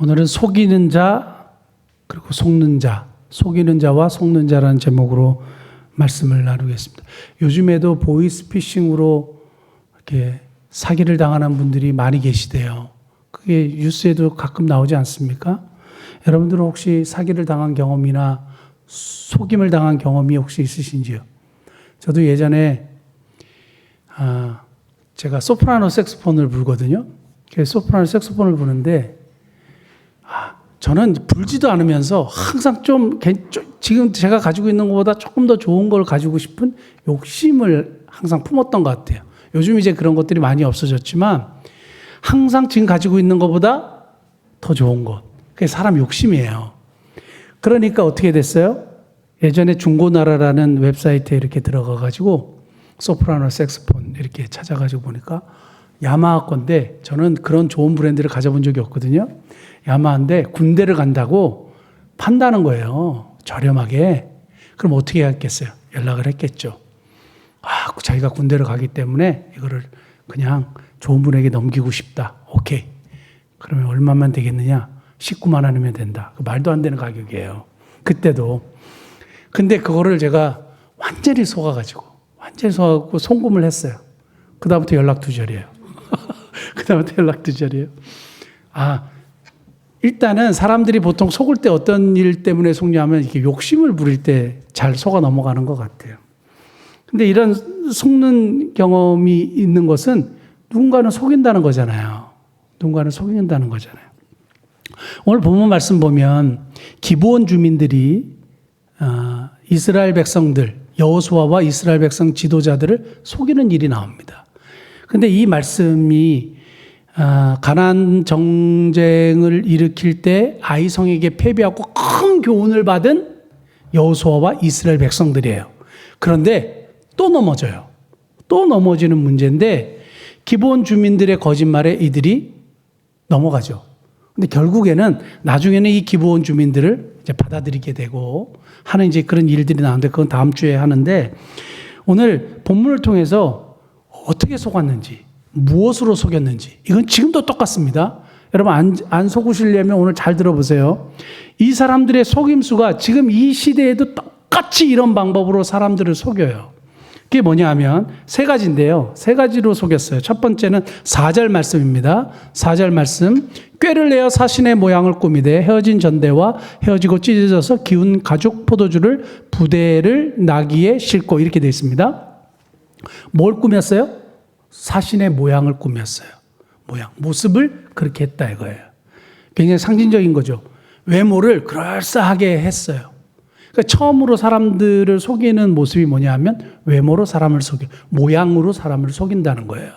오늘은 속이는 자 그리고 속는 자, 속이는 자와 속는 자라는 제목으로 말씀을 나누겠습니다. 요즘에도 보이스피싱으로 이렇게 사기를 당하는 분들이 많이 계시대요. 그게 뉴스에도 가끔 나오지 않습니까? 여러분들은 혹시 사기를 당한 경험이나 속임을 당한 경험이 혹시 있으신지요? 저도 예전에 제가 소프라노 색소폰을 불거든요. 소프라노 색소폰을 부는데 저는 불지도 않으면서 항상 지금 제가 가지고 있는 것보다 조금 더 좋은 걸 가지고 싶은 욕심을 항상 품었던 것 같아요. 요즘 이제 그런 것들이 많이 없어졌지만 항상 지금 가지고 있는 것보다 더 좋은 것. 그게 사람 욕심이에요. 그러니까 어떻게 됐어요? 예전에 중고나라라는 웹사이트에 이렇게 들어가가지고 소프라노 색소폰 이렇게 찾아가지고 보니까 야마하 건데 저는 그런 좋은 브랜드를 가져본 적이 없거든요. 야마하인데 군대를 간다고 판다는 거예요. 저렴하게. 그럼 어떻게 했겠어요? 연락을 했겠죠. 자기가 군대를 가기 때문에 이거를 그냥 좋은 분에게 넘기고 싶다. 오케이. 그러면 얼마만 되겠느냐? 19만 원이면 된다. 말도 안 되는 가격이에요. 그때도. 근데 그거를 제가 완전히 속아가지고 송금을 했어요. 그다음부터 연락 두절이에요. 그다음부터 연락 두절이에요. 일단은 사람들이 보통 속을 때 어떤 일 때문에 속냐면 이렇게 욕심을 부릴 때 잘 속아 넘어가는 것 같아요. 근데 이런 속는 경험이 있는 것은 누군가는 속인다는 거잖아요. 누군가는 속인다는 거잖아요. 오늘 본문 말씀 보면 기브온 주민들이 이스라엘 백성들, 여호수아와 이스라엘 백성 지도자들을 속이는 일이 나옵니다. 근데 이 말씀이 가나안 정쟁을 일으킬 때 아이성에게 패배하고 큰 교훈을 받은 여호수아와 이스라엘 백성들이에요. 그런데 또 넘어져요. 또 넘어지는 문제인데 기브온 주민들의 거짓말에 이들이 넘어가죠. 근데 결국에는 나중에는 이 기브온 주민들을 이제 받아들이게 되고 하는 이제 그런 일들이 나오는데 그건 다음 주에 하는데 오늘 본문을 통해서 어떻게 속았는지 무엇으로 속였는지 이건 지금도 똑같습니다. 여러분 안 속으시려면 오늘 잘 들어보세요. 이 사람들의 속임수가 지금 이 시대에도 똑같이 이런 방법으로 사람들을 속여요. 그게 뭐냐 하면 세 가지인데요. 세 가지로 속였어요. 첫 번째는 4절 말씀입니다. 4절 말씀. 꾀를 내어 사신의 모양을 꾸미되 헤어진 전대와 헤어지고 찢어져서 기운 가죽 포도주를 부대를 나귀에 싣고 이렇게 되어 있습니다. 뭘 꾸몄어요? 사신의 모양을 꾸몄어요. 모습을 그렇게 했다 이거예요. 굉장히 상징적인 거죠. 외모를 그럴싸하게 했어요. 그러니까 처음으로 사람들을 속이는 모습이 뭐냐 하면 외모로 사람을 모양으로 사람을 속인다는 거예요.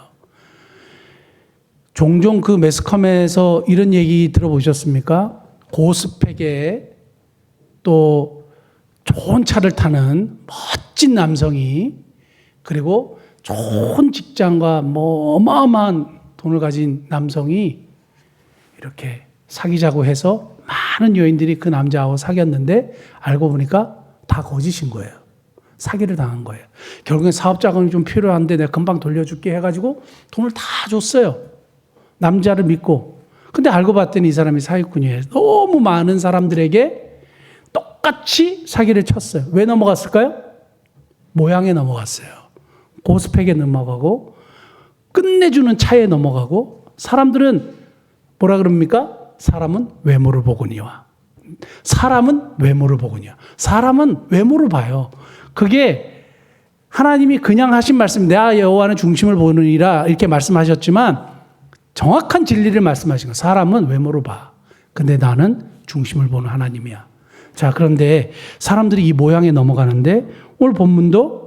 종종 그 매스컴에서 이런 얘기 들어보셨습니까? 고스펙에 또 좋은 차를 타는 멋진 남성이 그리고 좋은 직장과 어마어마한 돈을 가진 남성이 이렇게 사귀자고 해서 많은 여인들이 그 남자하고 사귀었는데 알고 보니까 다 거짓인 거예요. 사기를 당한 거예요. 결국엔 사업 자금이 좀 필요한데 내가 금방 돌려줄게 해가지고 돈을 다 줬어요. 남자를 믿고. 근데 알고 봤더니 이 사람이 사기꾼이에요. 너무 많은 사람들에게 똑같이 사기를 쳤어요. 왜 넘어갔을까요? 모양에 넘어갔어요. 고스펙에 넘어가고 끝내주는 차에 넘어가고 사람들은 뭐라 그럽니까? 사람은 외모를 보거니와. 사람은 외모를 보거니와. 사람은 외모를 봐요. 그게 하나님이 그냥 하신 말씀, 내가 여호와는 중심을 보느니라 이렇게 말씀하셨지만 정확한 진리를 말씀하신 거예요. 사람은 외모를 봐. 근데 나는 중심을 보는 하나님이야. 자, 그런데 사람들이 이 모양에 넘어가는데 오늘 본문도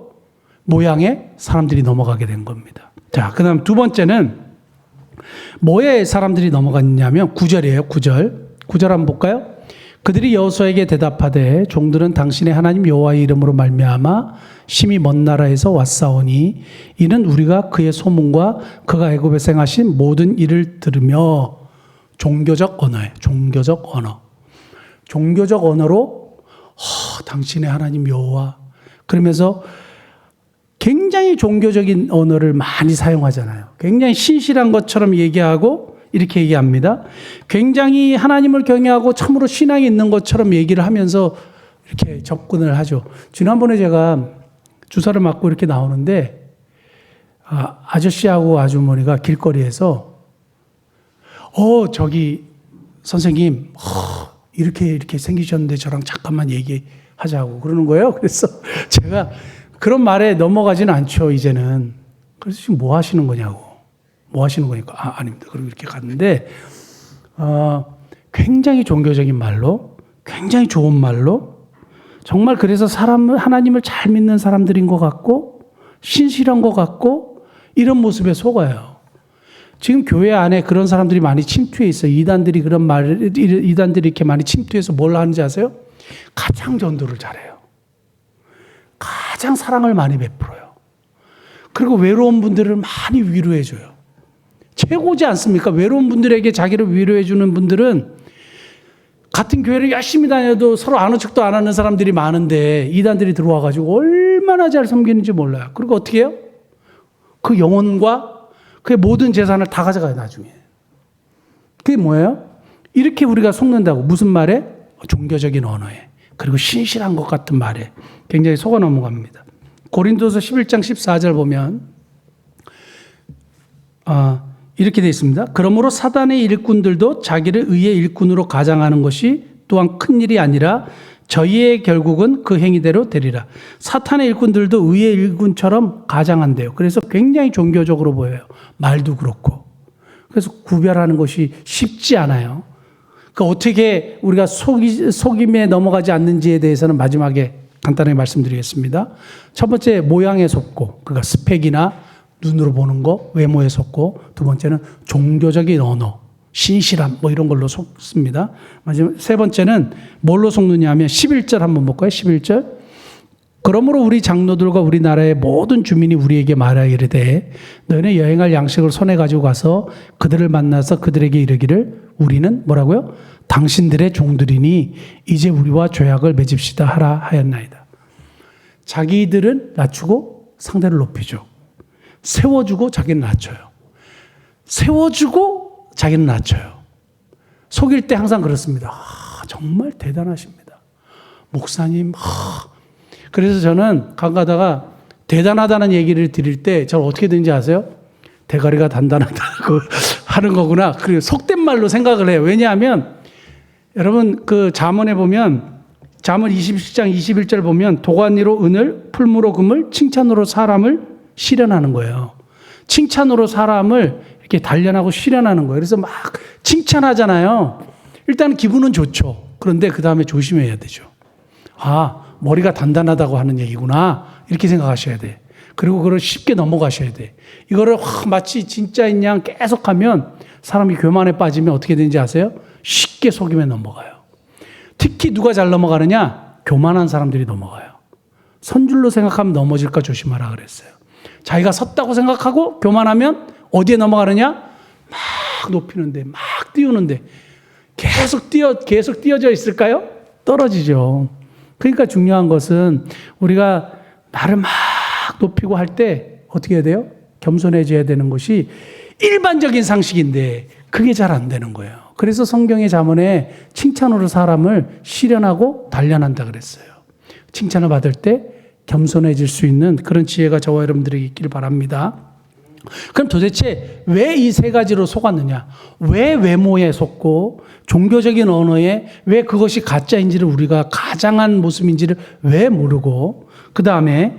모양에 사람들이 넘어가게 된 겁니다. 자, 그 다음 두 번째는 뭐에 사람들이 넘어갔냐면 9절이에요. 9절 한번 볼까요? 그들이 여호수아에게 대답하되 종들은 당신의 하나님 여호와의 이름으로 말미암아 심히 먼 나라에서 왔사오니 이는 우리가 그의 소문과 그가 애굽에서 행하신 모든 일을 들으며 종교적 언어예요. 종교적 언어로 당신의 하나님 여호와 그러면서 굉장히 종교적인 언어를 많이 사용하잖아요. 굉장히 신실한 것처럼 얘기하고 이렇게 얘기합니다. 굉장히 하나님을 경외하고 참으로 신앙이 있는 것처럼 얘기를 하면서 이렇게 접근을 하죠. 지난번에 제가 주사를 맞고 이렇게 나오는데 아저씨하고 아주머니가 길거리에서 저기 선생님 이렇게 생기셨는데 저랑 잠깐만 얘기하자고 그러는 거예요. 그래서 제가 그런 말에 넘어가지는 않죠, 이제는. 그래서 지금 뭐 하시는 거냐고. 뭐 하시는 거니까 아닙니다. 그리고 이렇게 갔는데 굉장히 종교적인 말로, 굉장히 좋은 말로, 정말 그래서 하나님을 잘 믿는 사람들인 것 같고 신실한 것 같고 이런 모습에 속아요. 지금 교회 안에 그런 사람들이 많이 침투해 있어요. 이단들이 이렇게 많이 침투해서 뭘 하는지 아세요? 가장 전도를 잘해요. 가장 사랑을 많이 베풀어요. 그리고 외로운 분들을 많이 위로해줘요. 최고지 않습니까? 외로운 분들에게 자기를 위로해주는 분들은 같은 교회를 열심히 다녀도 서로 아는 척도 안 하는 사람들이 많은데 이단들이 들어와가지고 얼마나 잘 섬기는지 몰라요. 그리고 어떻게 해요? 그 영혼과 그의 모든 재산을 다 가져가요, 나중에. 그게 뭐예요? 이렇게 우리가 속는다고. 무슨 말에? 종교적인 언어에. 그리고 신실한 것 같은 말에 굉장히 속아 넘어갑니다. 고린도서 11장 14절 보면 이렇게 되어 있습니다. 그러므로 사단의 일꾼들도 자기를 의의 일꾼으로 가장하는 것이 또한 큰일이 아니라 저희의 결국은 그 행위대로 되리라. 사탄의 일꾼들도 의의 일꾼처럼 가장한대요. 그래서 굉장히 종교적으로 보여요. 말도 그렇고. 그래서 구별하는 것이 쉽지 않아요. 어떻게 우리가 속임에 넘어가지 않는지에 대해서는 마지막에 간단하게 말씀드리겠습니다. 첫 번째, 모양에 속고, 그러니까 스펙이나 눈으로 보는 거, 외모에 속고, 두 번째는 종교적인 언어, 신실함, 이런 걸로 속습니다. 마지막, 세 번째는 뭘로 속느냐 하면 11절 한번 볼까요? 11절. 그러므로 우리 장로들과 우리나라의 모든 주민이 우리에게 말하기를 너희는 여행할 양식을 손에 가지고 가서 그들을 만나서 그들에게 이르기를 우리는 뭐라고요? 당신들의 종들이니 이제 우리와 조약을 맺읍시다 하라 하였나이다. 자기들은 낮추고 상대를 높이죠. 세워주고 자기는 낮춰요. 세워주고 자기는 낮춰요. 속일 때 항상 그렇습니다. 정말 대단하십니다. 목사님. 그래서 저는 가다가 대단하다는 얘기를 드릴 때 저를 어떻게 되는지 아세요? 대가리가 단단하다고 하는 거구나. 그리고 속된 말로 생각을 해요. 왜냐하면 여러분 그 잠언에 보면 잠언 27장 21절 보면 도가니로 은을, 풀무로 금을, 칭찬으로 사람을 실현하는 거예요. 칭찬으로 사람을 이렇게 단련하고 실현하는 거예요. 그래서 막 칭찬하잖아요. 일단 기분은 좋죠. 그런데 그 다음에 조심해야 되죠. 머리가 단단하다고 하는 얘기구나. 이렇게 생각하셔야 돼. 그리고 그걸 쉽게 넘어가셔야 돼. 이거를 마치 진짜인 양 계속하면 사람이 교만에 빠지면 어떻게 되는지 아세요? 쉽게 속임에 넘어가요. 특히 누가 잘 넘어가느냐? 교만한 사람들이 넘어가요. 선줄로 생각하면 넘어질까 조심하라 그랬어요. 자기가 섰다고 생각하고 교만하면 어디에 넘어가느냐? 막 높이는데, 막 띄우는데 계속 띄어져 있을까요? 떨어지죠. 그러니까 중요한 것은 우리가 나를 막 높이고 할 때 어떻게 해야 돼요? 겸손해져야 되는 것이 일반적인 상식인데 그게 잘 안 되는 거예요. 그래서 성경의 잠언에 칭찬으로 사람을 실현하고 단련한다 그랬어요. 칭찬을 받을 때 겸손해질 수 있는 그런 지혜가 저와 여러분들에게 있기를 바랍니다. 그럼 도대체 왜 이 세 가지로 속았느냐? 왜 외모에 속고 종교적인 언어에 왜 그것이 가짜인지를 우리가 가장한 모습인지를 왜 모르고 그 다음에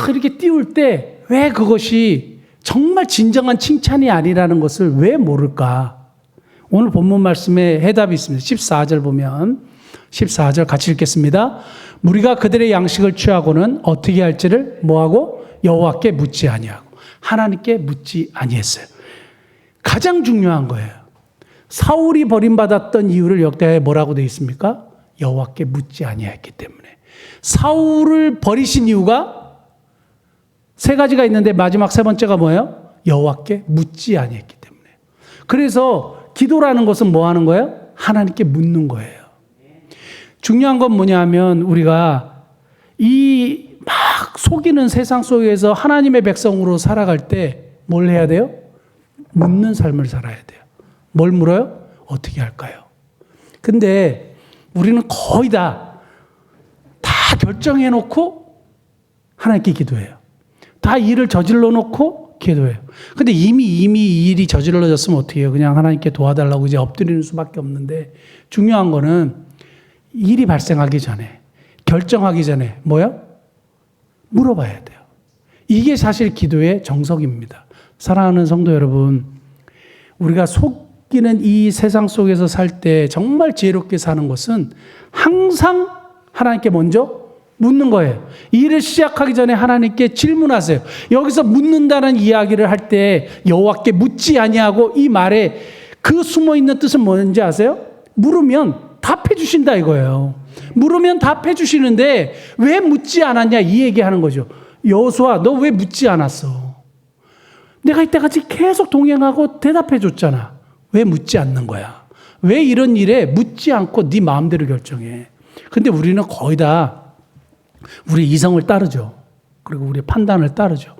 이렇게 띄울 때 왜 그것이 정말 진정한 칭찬이 아니라는 것을 왜 모를까? 오늘 본문 말씀에 해답이 있습니다. 14절 보면 14절 같이 읽겠습니다. 우리가 그들의 양식을 취하고는 어떻게 할지를 뭐하고 여호와께 묻지 아니하고 하나님께 묻지 아니했어요. 가장 중요한 거예요. 사울이 버림받았던 이유를 역대하에 뭐라고 되어 있습니까? 여호와께 묻지 아니했기 때문에. 사울을 버리신 이유가 세 가지가 있는데 마지막 세 번째가 뭐예요? 여호와께 묻지 아니했기 때문에. 그래서 기도라는 것은 뭐 하는 거예요? 하나님께 묻는 거예요. 중요한 건 뭐냐면 우리가 이 막 속이는 세상 속에서 하나님의 백성으로 살아갈 때 뭘 해야 돼요? 묻는 삶을 살아야 돼요. 뭘 물어요? 어떻게 할까요? 근데 우리는 거의 다 결정해놓고 하나님께 기도해요. 다 일을 저질러 놓고 기도해요. 근데 이미 이 일이 저질러졌으면 어떻게 해요? 그냥 하나님께 도와달라고 이제 엎드리는 수밖에 없는데, 중요한 거는 일이 발생하기 전에, 결정하기 전에 뭐요? 물어봐야 돼요. 이게 사실 기도의 정석입니다. 사랑하는 성도 여러분, 우리가 속이는 이 세상 속에서 살 때 정말 지혜롭게 사는 것은 항상 하나님께 먼저 묻는 거예요. 일을 시작하기 전에 하나님께 질문하세요. 여기서 묻는다는 이야기를 할 때 여호와께 묻지 아니하고, 이 말에 그 숨어 있는 뜻은 뭔지 아세요? 물으면 답해 주신다 이거예요. 물으면 답해 주시는데 왜 묻지 않았냐 이 얘기하는 거죠. 여호수아, 너 왜 묻지 않았어? 내가 이때까지 계속 동행하고 대답해 줬잖아. 왜 묻지 않는 거야? 왜 이런 일에 묻지 않고 네 마음대로 결정해? 근데 우리는 거의 다 우리 이성을 따르죠. 그리고 우리 판단을 따르죠.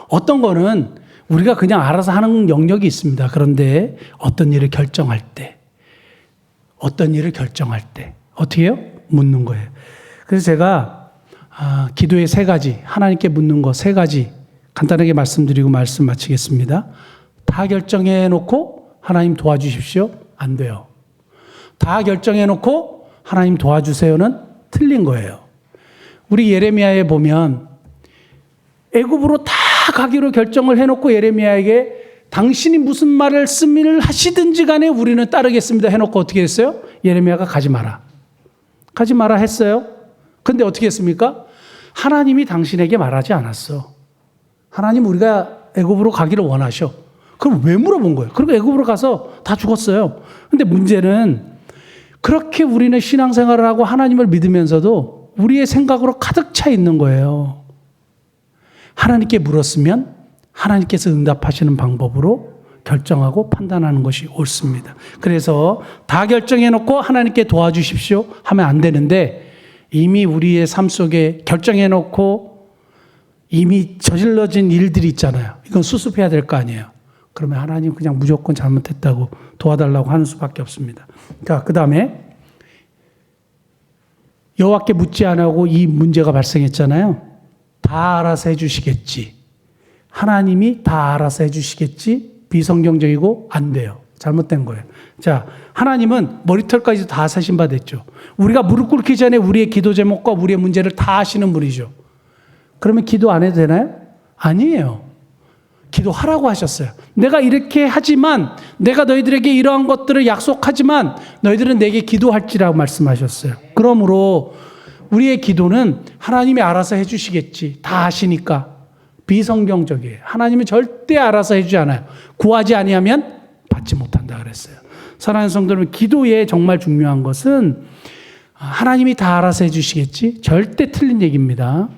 어떤 거는 우리가 그냥 알아서 하는 영역이 있습니다. 그런데 어떤 일을 결정할 때 어떻게 해요? 묻는 거예요. 그래서 제가 기도의 3가지, 하나님께 묻는 거 3가지 간단하게 말씀드리고 말씀 마치겠습니다. 다 결정해 놓고 하나님 도와주십시오. 안 돼요. 다 결정해 놓고 하나님 도와주세요는 틀린 거예요. 우리 예레미야에 보면 애굽으로 다 가기로 결정을 해놓고 예레미야에게 당신이 무슨 말을 쓰미를 하시든지 간에 우리는 따르겠습니다 해놓고 어떻게 했어요? 예레미야가 가지 마라. 가지 마라 했어요. 근데 어떻게 했습니까? 하나님이 당신에게 말하지 않았어. 하나님 우리가 애굽으로 가기를 원하셔. 그럼 왜 물어본 거예요? 그리고 애굽으로 가서 다 죽었어요. 근데 문제는 그렇게 우리는 신앙생활을 하고 하나님을 믿으면서도 우리의 생각으로 가득 차 있는 거예요. 하나님께 물었으면 하나님께서 응답하시는 방법으로 결정하고 판단하는 것이 옳습니다. 그래서 다 결정해놓고 하나님께 도와주십시오 하면 안 되는데, 이미 우리의 삶 속에 결정해놓고 이미 저질러진 일들이 있잖아요. 이건 수습해야 될 거 아니에요. 그러면 하나님 그냥 무조건 잘못했다고 도와달라고 하는 수밖에 없습니다. 자, 그 다음에 여호와께 묻지 않고 이 문제가 발생했잖아요. 다 알아서 해주시겠지. 하나님이 다 알아서 해주시겠지. 비성경적이고 안 돼요. 잘못된 거예요. 자, 하나님은 머리털까지 다 세신 바 됐죠. 우리가 무릎 꿇기 전에 우리의 기도 제목과 우리의 문제를 다 아시는 분이죠. 그러면 기도 안 해도 되나요? 아니에요. 기도하라고 하셨어요. 내가 이렇게 하지만, 내가 너희들에게 이러한 것들을 약속하지만 너희들은 내게 기도할지라고 말씀하셨어요. 그러므로 우리의 기도는 하나님이 알아서 해주시겠지. 다 아시니까. 비성경적이에요. 하나님이 절대 알아서 해주지 않아요. 구하지 아니하면 받지 못한다 그랬어요. 사랑하는 성도 여러분, 기도에 정말 중요한 것은 하나님이 다 알아서 해주시겠지. 절대 틀린 얘기입니다.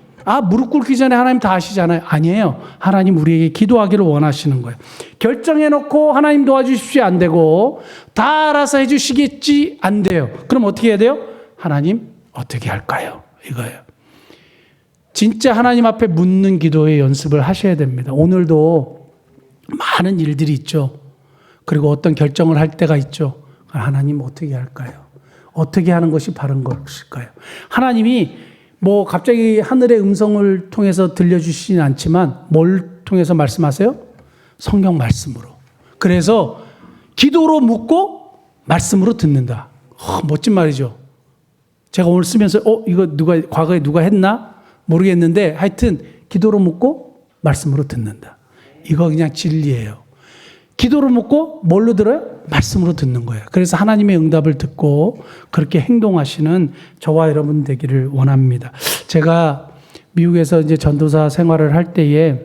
무릎 꿇기 전에 하나님 다 아시잖아요. 아니에요. 하나님 우리에게 기도하기를 원하시는 거예요. 결정해놓고 하나님 도와주십시오 안 되고, 다 알아서 해주시겠지 안 돼요. 그럼 어떻게 해야 돼요? 하나님 어떻게 할까요? 이거예요. 진짜 하나님 앞에 묻는 기도의 연습을 하셔야 됩니다. 오늘도 많은 일들이 있죠. 그리고 어떤 결정을 할 때가 있죠. 하나님 어떻게 할까요? 어떻게 하는 것이 바른 것일까요? 하나님이 갑자기 하늘의 음성을 통해서 들려주시진 않지만 뭘 통해서 말씀하세요? 성경 말씀으로. 그래서 기도로 묻고 말씀으로 듣는다. 멋진 말이죠. 제가 오늘 쓰면서 이거 과거에 누가 했나? 모르겠는데 하여튼 기도로 묻고 말씀으로 듣는다. 이거 그냥 진리예요. 기도로 묻고 뭘로 들어요? 말씀으로 듣는 거예요. 그래서 하나님의 응답을 듣고 그렇게 행동하시는 저와 여러분 되기를 원합니다. 제가 미국에서 이제 전도사 생활을 할 때에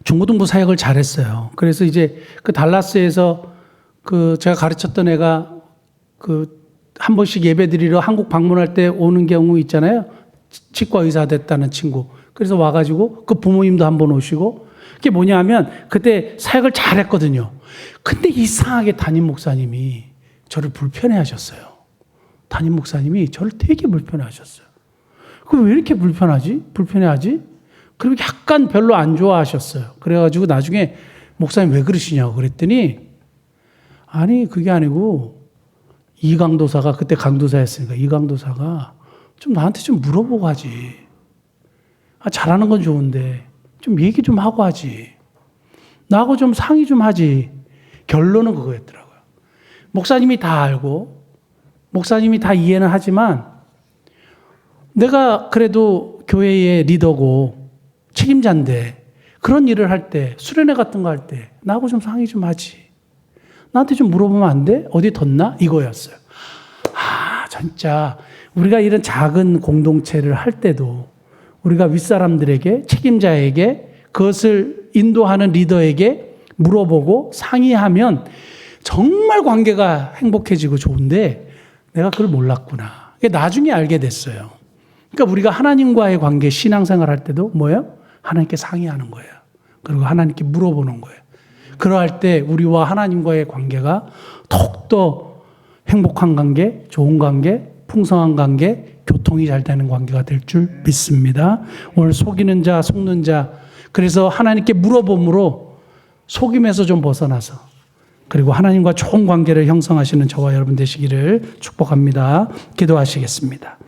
중고등부 사역을 잘했어요. 그래서 이제 그 달라스에서 제가 가르쳤던 애가 한 번씩 예배 드리러 한국 방문할 때 오는 경우 있잖아요. 치과 의사 됐다는 친구. 그래서 와가지고 그 부모님도 한번 오시고, 그게 뭐냐 하면 그때 사역을 잘했거든요. 근데 이상하게 담임 목사님이 저를 불편해 하셨어요. 담임 목사님이 저를 되게 불편해 하셨어요. 왜 이렇게 불편해 하지? 그리고 약간 별로 안 좋아하셨어요. 그래가지고 나중에 목사님 왜 그러시냐고 그랬더니 아니, 그게 아니고, 이 강도사가, 그때 강도사였으니까, 이 강도사가 좀 나한테 좀 물어보고 하지. 아, 잘하는 건 좋은데, 좀 얘기 좀 하고 하지. 나하고 좀 상의 좀 하지. 결론은 그거였더라고요. 목사님이 다 알고, 목사님이 다 이해는 하지만, 내가 그래도 교회의 리더고, 책임자인데, 그런 일을 할 때, 수련회 같은 거 할 때, 나하고 좀 상의 좀 하지. 나한테 좀 물어보면 안 돼? 어디 덧나? 이거였어요. 아, 진짜 우리가 이런 작은 공동체를 할 때도 우리가 윗사람들에게, 책임자에게, 그것을 인도하는 리더에게 물어보고 상의하면 정말 관계가 행복해지고 좋은데 내가 그걸 몰랐구나. 나중에 알게 됐어요. 그러니까 우리가 하나님과의 관계, 신앙생활 할 때도 뭐예요? 하나님께 상의하는 거예요. 그리고 하나님께 물어보는 거예요. 그러할 때 우리와 하나님과의 관계가 더욱더 행복한 관계, 좋은 관계, 풍성한 관계, 교통이 잘 되는 관계가 될 줄 믿습니다. 오늘 속이는 자, 속는 자, 그래서 하나님께 물어봄으로 속임에서 좀 벗어나서 그리고 하나님과 좋은 관계를 형성하시는 저와 여러분 되시기를 축복합니다. 기도하시겠습니다.